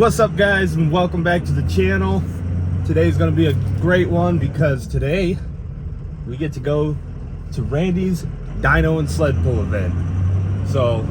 What's up, guys, and welcome back to the channel. Today's gonna be a great one because today we get to go to Randy's Dyno and Sled Pull event. So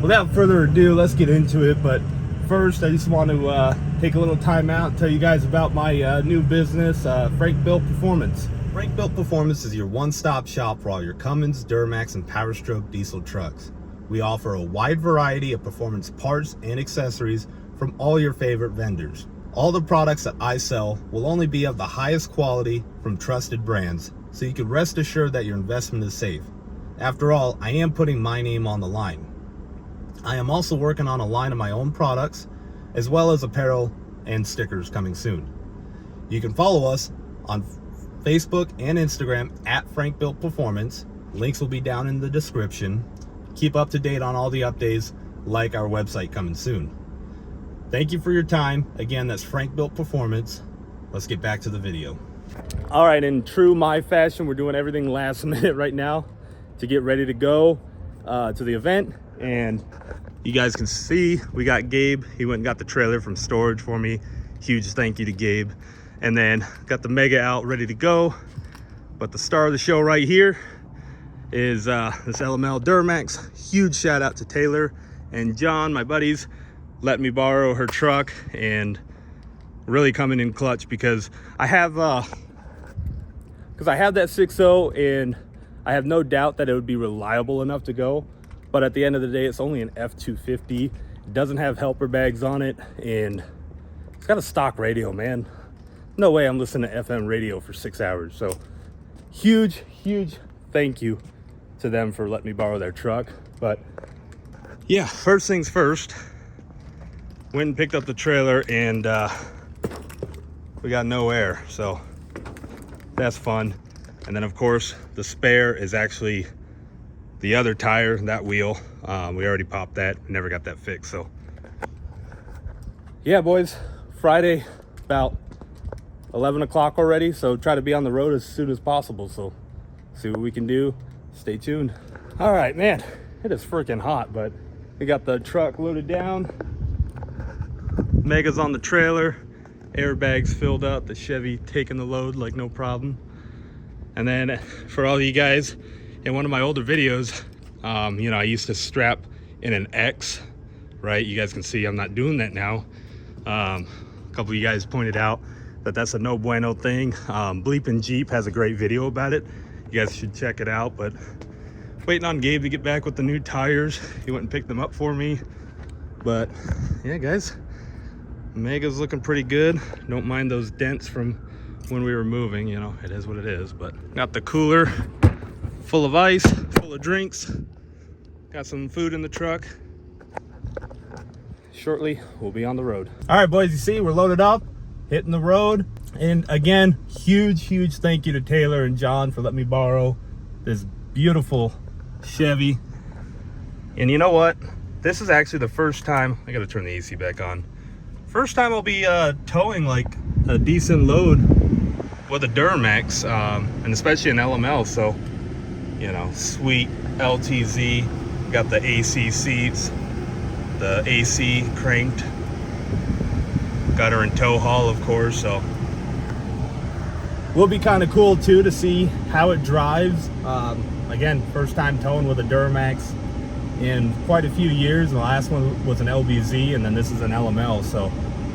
without further ado, let's get into it. But first, I just want to take a little time out and tell you guys about my new business, Frank Built Performance. Frank Built Performance is your one-stop shop for all your Cummins, Duramax, and Power Stroke diesel trucks. We offer a wide variety of performance parts and accessories from all your favorite vendors. All the products that I sell will only be of the highest quality from trusted brands, so you can rest assured that your investment is safe. After all, I am putting my name on the line. I am also working on a line of my own products, as well as apparel and stickers coming soon. You can follow us on Facebook and Instagram at Frank Built Performance. Links will be down in the description. Keep up to date on all the updates, like our website coming soon. Thank you for your time. Again, that's Frank Built Performance. Let's get back to the video. All right, in true my fashion, we're doing everything last minute right now to get ready to go to the event. And you guys can see we got Gabe. He went and got the trailer from storage for me. Huge thank you to Gabe. And then got the Mega out ready to go. But the star of the show right here is this LML Duramax. Huge shout out to Taylor and John, my buddies, let me borrow her truck and really coming in clutch because I have that 6.0 and I have no doubt that it would be reliable enough to go. But at the end of the day, it's only an F250. It doesn't have helper bags on it, and it's got a stock radio, man. No way I'm listening to FM radio for 6 hours. So huge thank you to them for letting me borrow their truck. But yeah, first things first, went and picked up the trailer, and we got no air, so that's fun. And then of course the spare is actually the other tire, that wheel. We already popped that, never got that fixed. So yeah, boys, Friday about 11 o'clock already, so try to be on the road as soon as possible. So see what we can do. Stay tuned. All right, man, it is freaking hot, but we got the truck loaded down. Mega's on the trailer, airbags filled up, the Chevy taking the load like no problem. And then for all you guys, in one of my older videos, you know, I used to strap in an X, right? You guys can see I'm not doing that now. A couple of you guys pointed out that that's a no bueno thing. Bleepin' Jeep has a great video about it. You guys should check it out. But waiting on Gabe to get back with the new tires. He went and picked them up for me. But yeah, guys, Mega's looking pretty good. Don't mind those dents from when we were moving, you know, it is what it is. But got the cooler full of ice, full of drinks. Got some food in the truck. Shortly, we'll be on the road. All right, boys, you see, we're loaded up, hitting the road. And again, huge thank you to Taylor and John for letting me borrow this beautiful Chevy. And you know what? This is actually the first time, I gotta turn the AC back on. First time I'll be towing like a decent load with a Duramax, and especially an LML. So, you know, sweet LTZ, got the AC seats, the AC cranked, got her in tow haul, of course. So will be kind of cool too to see how it drives. Again, first time towing with a Duramax in quite a few years. The last one was an LBZ, and then this is an LML. So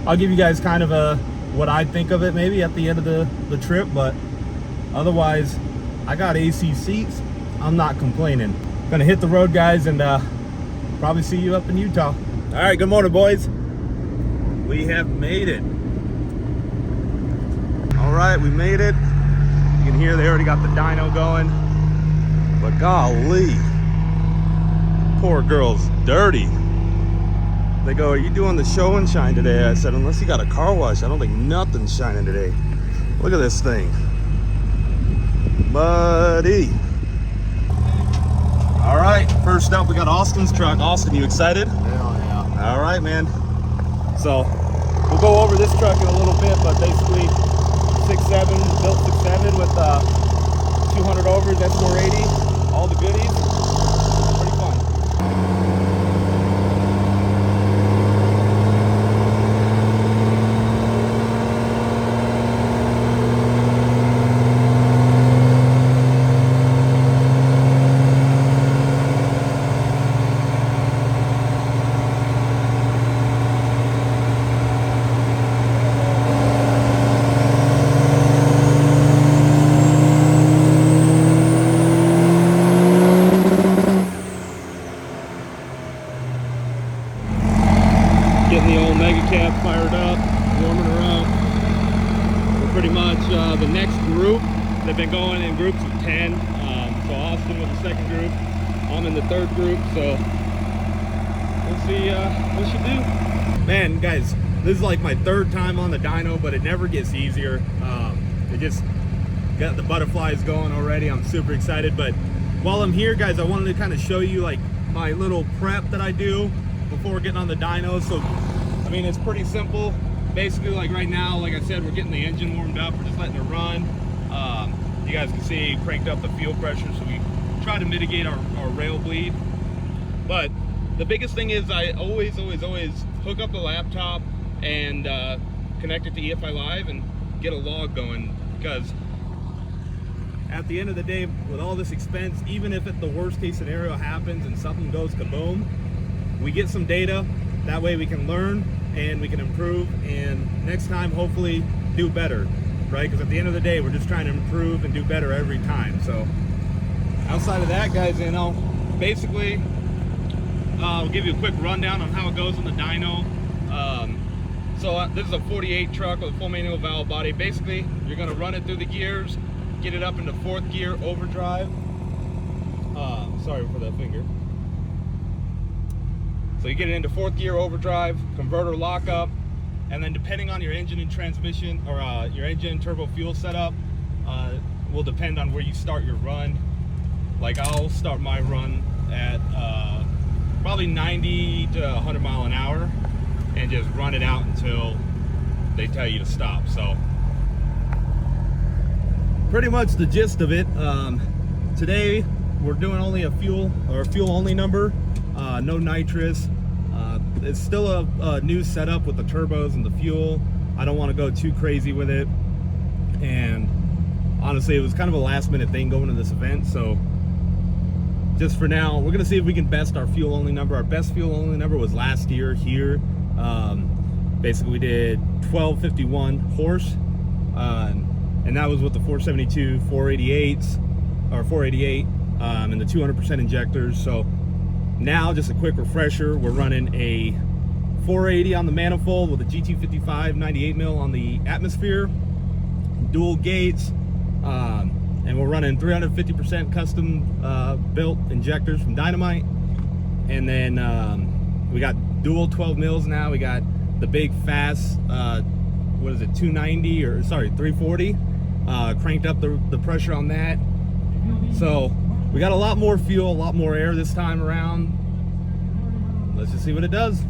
I'll give you guys kind of what I think of it maybe at the end of the trip. But otherwise, I got AC seats. I'm not complaining. Gonna hit the road, guys, and probably see you up in Utah. All right, good morning, boys. We have made it. All right, we made it. You can hear they already got the dyno going. But golly, poor girl's dirty. They go, "Are you doing the show and shine today?" I said, "Unless you got a car wash, I don't think nothing's shining today." Look at this thing, buddy. All right, first up, we got Austin's truck. Austin, you excited? Hell yeah. All right, man. So we'll go over this truck in a little bit, but basically 6.7, built 6.7 with 200 overs, S480, all the goodies. Pretty fun. pretty much the next group. They've been going in groups of 10. So Austin with the second group. I'm in the third group, so we'll see what she do. Man, guys, this is like my third time on the dyno, but it never gets easier. It just got the butterflies going already. I'm super excited. But while I'm here, guys, I wanted to kind of show you like my little prep that I do before getting on the dyno. So I mean, it's pretty simple. Basically, like right now, like I said, we're getting the engine warmed up. We're just letting it run. You guys can see cranked up the fuel pressure, so we try to mitigate our rail bleed. But the biggest thing is I always hook up the laptop and connect it to EFI Live and get a log going, because at the end of the day, with all this expense, even if the worst case scenario happens and something goes kaboom, we get some data. That way we can learn and we can improve, and next time hopefully do better, right? Because at the end of the day, we're just trying to improve and do better every time. So outside of that, guys, you know, basically I'll give you a quick rundown on how it goes on the dyno. So this is a 48 truck with a full manual valve body. Basically, you're going to run it through the gears, get it up into 4th gear overdrive. Sorry for that finger. So you get it into 4th gear overdrive, converter lockup, and then depending on your engine and transmission, or your engine turbo fuel setup, will depend on where you start your run. Like I'll start my run at probably 90 to 100 mile an hour and just run it out until they tell you to stop. So pretty much the gist of it. Today we're doing only a fuel only number, no nitrous. It's still a new setup with the turbos and the fuel. I don't want to go too crazy with it, and honestly it was kind of a last minute thing going to this event. So just for now, we're gonna see if we can best our fuel only number. Our best fuel only number was last year here. Basically we did 1251 horse, and that was with the 472 488s or 488 and the 200% injectors. So now, just a quick refresher, we're running a 480 on the manifold with a GT55 98 mil on the atmosphere, dual gates, and we're running 350% custom built injectors from Dynamite. And then we got dual 12 mils now. We got the big fast, what is it, 290 or sorry, 340. Cranked up the pressure on that. So we got a lot more fuel, a lot more air this time around. Let's just see what it does.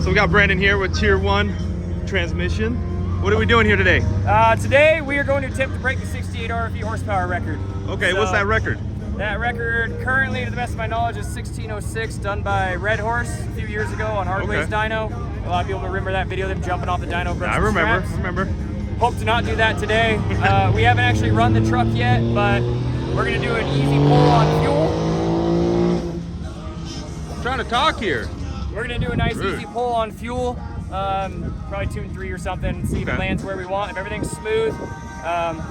So we got Brandon here with Tier 1 transmission. What are we doing here today? Today we are going to attempt to break the 68 RFE horsepower record. Okay, so what's that record? That record currently, to the best of my knowledge, is 1606, done by Red Horse a few years ago on Hardways Dyno. A lot of people remember that video, them jumping off the dyno. I remember. Hope to not do that today. We haven't actually run the truck yet, but we're gonna do an easy pull on fuel. I'm trying to talk here. We're gonna do a nice easy pull on fuel. Probably tune 3 or something, see if it lands where we want. If everything's smooth,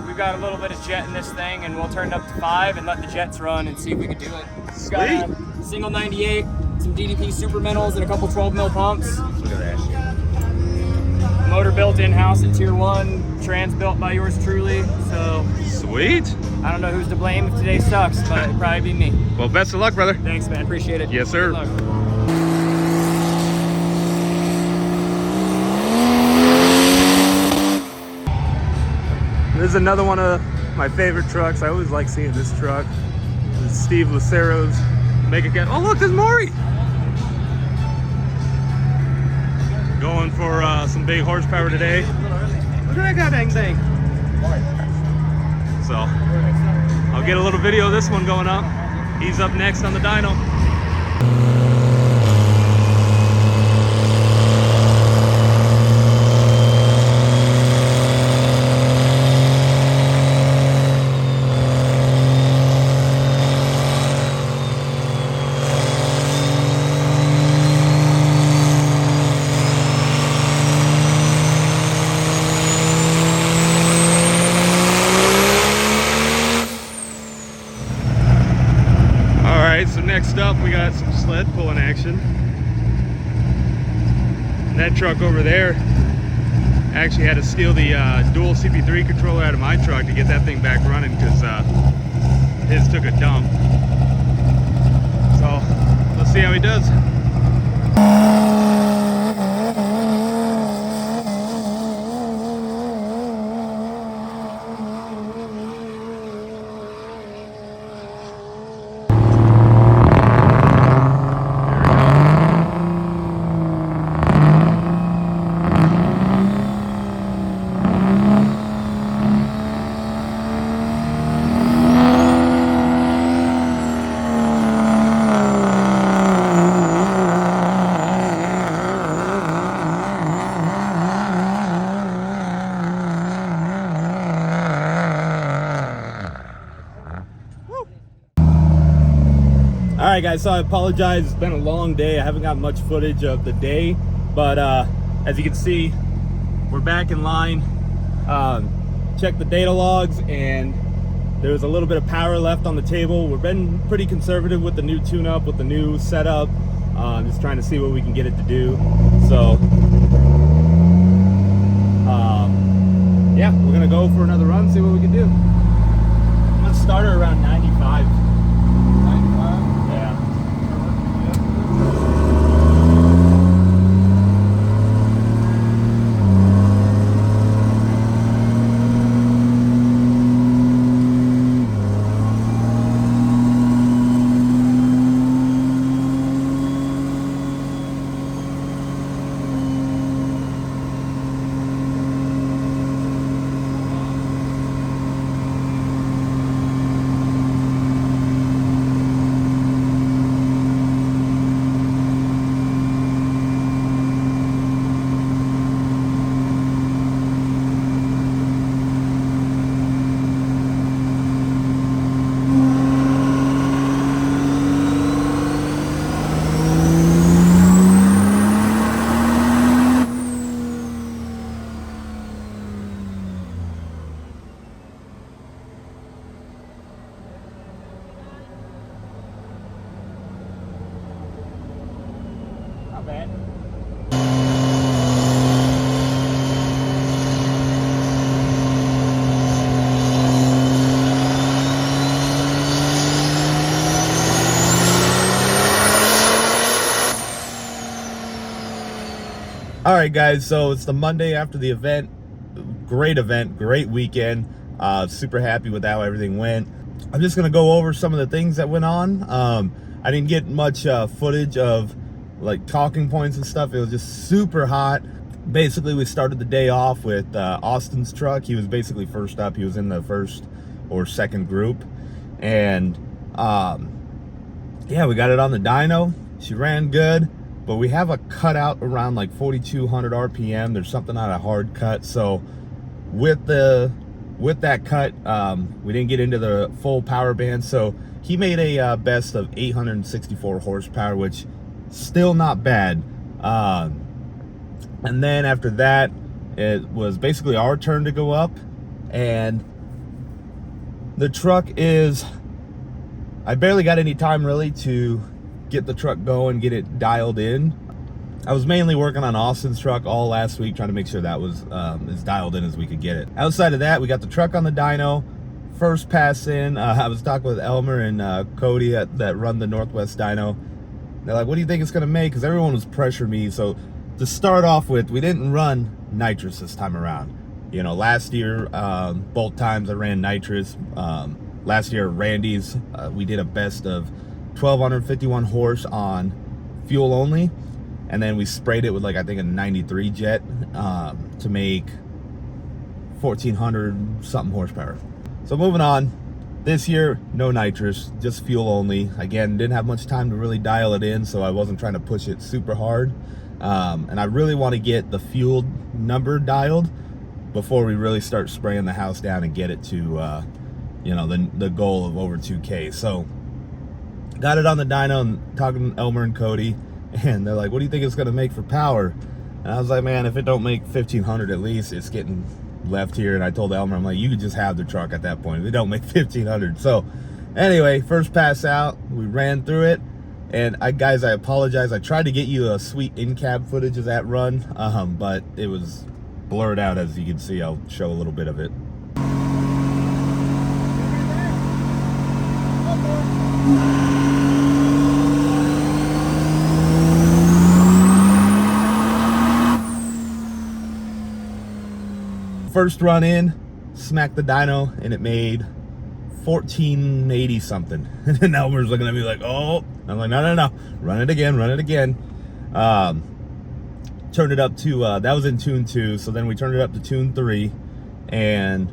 we've got a little bit of jet in this thing, and we'll turn it up to 5 and let the jets run and see if we can do it. We've got a single 98, some DDP super minerals, and a couple 12 mil pumps. Look at that. Motor built in-house at Tier 1, trans built by yours truly, so. Sweet. I don't know who's to blame if today sucks, but it'd probably be me. Well, best of luck, brother. Thanks, man, appreciate it. Yes, sir. Good luck. is another one of my favorite trucks. I always like seeing this truck. This is Steve Lucero's Make It Get. Oh look, there's Maury. Going for some big horsepower today. Look at that goddamn thing. So I'll get a little video of this one going up. He's up next on the dyno. So next up we got some sled pulling action. And that truck over there actually had to steal the dual CP3 controller out of my truck to get that thing back running because his took a dump. So let's see how he does. Alright guys, so I apologize, it's been a long day. I haven't got much footage of the day, but as you can see, we're back in line. Check the data logs and there was a little bit of power left on the table. We've been pretty conservative with the new tune-up, with the new setup, just trying to see what we can get it to do. So yeah, we're gonna go for another run, see what we can do. I'm gonna start her around 95. Bad. All right guys, so it's the Monday after the event. Great weekend. Super happy with how everything went. I'm just gonna go over some of the things that went on. I didn't get much footage of like talking points and stuff. It was just super hot. Basically, we started the day off with Austin's truck. He was basically first up. He was in the first or second group. And yeah, we got it on the dyno. She ran good, but we have a cutout around like 4,200 RPM. There's something on a hard cut. So with that cut, we didn't get into the full power band. So he made a best of 864 horsepower, which still not bad. And then after that, it was basically our turn to go up, and the truck is, I barely got any time really to get the truck going, get it dialed in. I was mainly working on Austin's truck all last week, trying to make sure that was as dialed in as we could get it. Outside of that, we got the truck on the dyno. First pass in, I was talking with Elmer and Cody that run the Northwest dyno. They're like, what do you think it's gonna make? Because everyone was pressuring me. So to start off with, we didn't run nitrous this time around. You know, last year, both times I ran nitrous. Last year at Randy's, we did a best of 1,251 horse on fuel only, and then we sprayed it with like I think a 93 jet to make 1,400 something horsepower. So moving on, this year no nitrous, just fuel only. Again, didn't have much time to really dial it in, so I wasn't trying to push it super hard. And I really want to get the fuel number dialed before we really start spraying the house down and get it to you know, the goal of over 2K. So got it on the dyno and talking to Elmer and Cody, and they're like, what do you think it's gonna make for power? And I was like, man, if it don't make 1,500 at least, it's getting left here. And I told Elmer, I'm like, you could just have the truck at that point if it don't make 1,500. So anyway, first pass out, we ran through it. And guys, I apologize. I tried to get you a sweet in-cab footage of that run, but it was blurred out, as you can see. I'll show a little bit of it. First run in, smacked the dyno, and it made 1480 something. And then Elmer's looking at me like, oh. I'm like, no, run it again. Turned it up to that was in tune 2, so then we turned it up to tune 3 and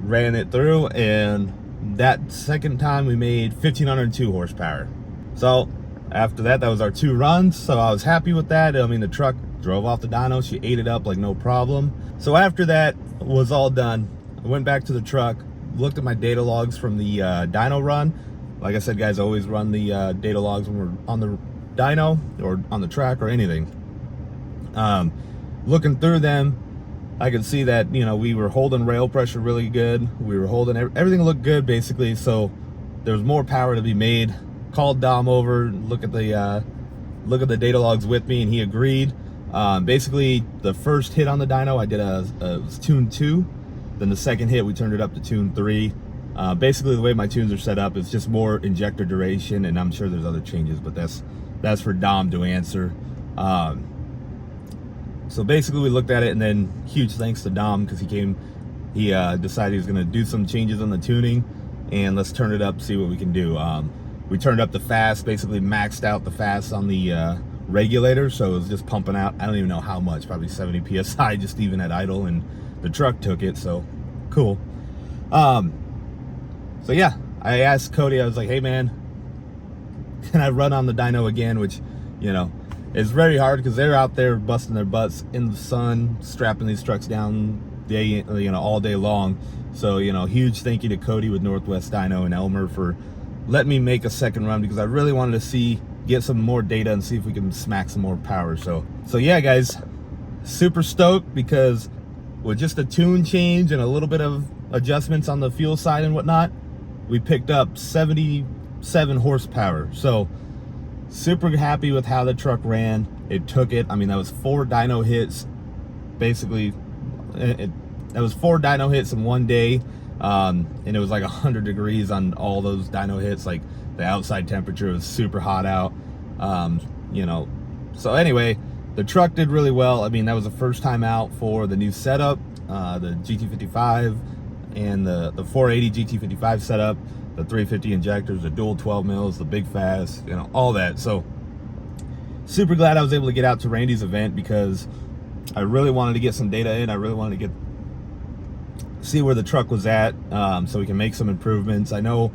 ran it through, and that second time we made 1,502 horsepower. So after that was our 2 runs, so I was happy with that. I mean, the truck drove off the dyno, she ate it up like no problem. So after that was all done, I went back to the truck, looked at my data logs from the dyno run. Like I said, guys, always run the data logs when we're on the dyno or on the track or anything. Looking through them, I could see that, you know, we were holding rail pressure really good. We were holding everything looked good basically. So there was more power to be made. Called Dom over, look at the data logs with me, and he agreed. Basically, the first hit on the dyno, I did a tune 2. Then the second hit, we turned it up to tune 3. Basically, the way my tunes are set up, it's just more injector duration, and I'm sure there's other changes, but that's for Dom to answer. So basically, we looked at it, and then huge thanks to Dom, because he decided he was going to do some changes on the tuning, and let's turn it up, see what we can do. We turned up the fast, basically maxed out the fast on the regulator, so it was just pumping out, I don't even know how much, probably 70 PSI just even at idle, and the truck took it, so cool. So yeah, I asked Cody, I was like, hey man, can I run on the dyno again? Which, you know, is very hard because they're out there busting their butts in the sun, strapping these trucks down all day long. So, you know, huge thank you to Cody with Northwest Dyno and Elmer for letting me make a second run, because I really wanted to get some more data and see if we can smack some more power. So yeah, guys, super stoked, because with just a tune change and a little bit of adjustments on the fuel side and whatnot, we picked up 77 horsepower. So super happy with how the truck ran. It took it. I mean, that was 4 dyno hits. Basically, that was 4 dyno hits in one day. And it was like 100 degrees on all those dyno hits. Like, the outside temperature was super hot out. You know, so anyway, the truck did really well. I mean, that was the first time out for the new setup, the GT55 and the 480 GT55 setup, the 350 injectors, the dual 12 mils, the big fast, you know, all that. So super glad I was able to get out to Randy's event, because I really wanted to get some data in. I really wanted to see where the truck was at, so we can make some improvements. I know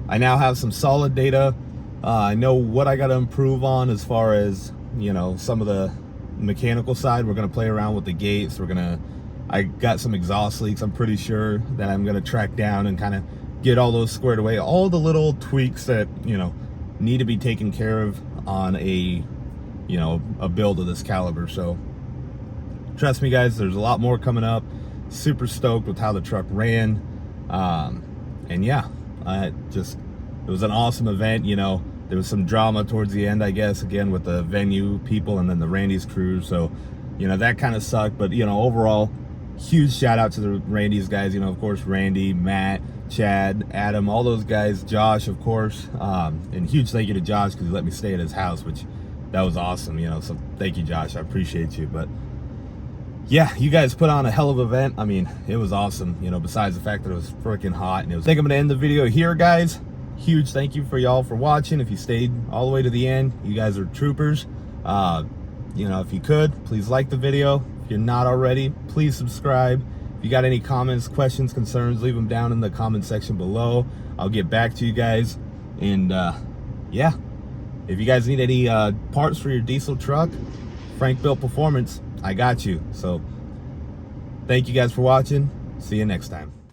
I now have some solid data. I know what I got to improve on as far as, you know, some of the mechanical side. We're going to play around with the gates. I got some exhaust leaks, I'm pretty sure, that I'm going to track down and kind of get all those squared away. All the little tweaks that, you know, need to be taken care of on a build of this caliber. So trust me, guys, there's a lot more coming up. Super stoked with how the truck ran. And yeah, it was an awesome event. You know, there was some drama towards the end, I guess, again with the venue people and then the Randy's crew. So, you know, that kind of sucked. But, you know, overall, huge shout out to the Randy's guys. You know, of course, Randy, Matt, Chad, Adam, all those guys, Josh, of course. And huge thank you to Josh, because he let me stay at his house, which that was awesome. You know, so thank you, Josh. I appreciate you. But yeah, you guys put on a hell of an event. I mean, it was awesome, you know, besides the fact that it was freaking hot. And I think I'm gonna end the video here, guys. Huge thank you for y'all for watching. If you stayed all the way to the end, you guys are troopers. You know, if you could, please like the video. If you're not already, please subscribe. If you got any comments, questions, concerns, leave them down in the comment section below. I'll get back to you guys. And yeah, if you guys need any parts for your diesel truck, Frank Built Performance, I got you. So thank you guys for watching. See you next time.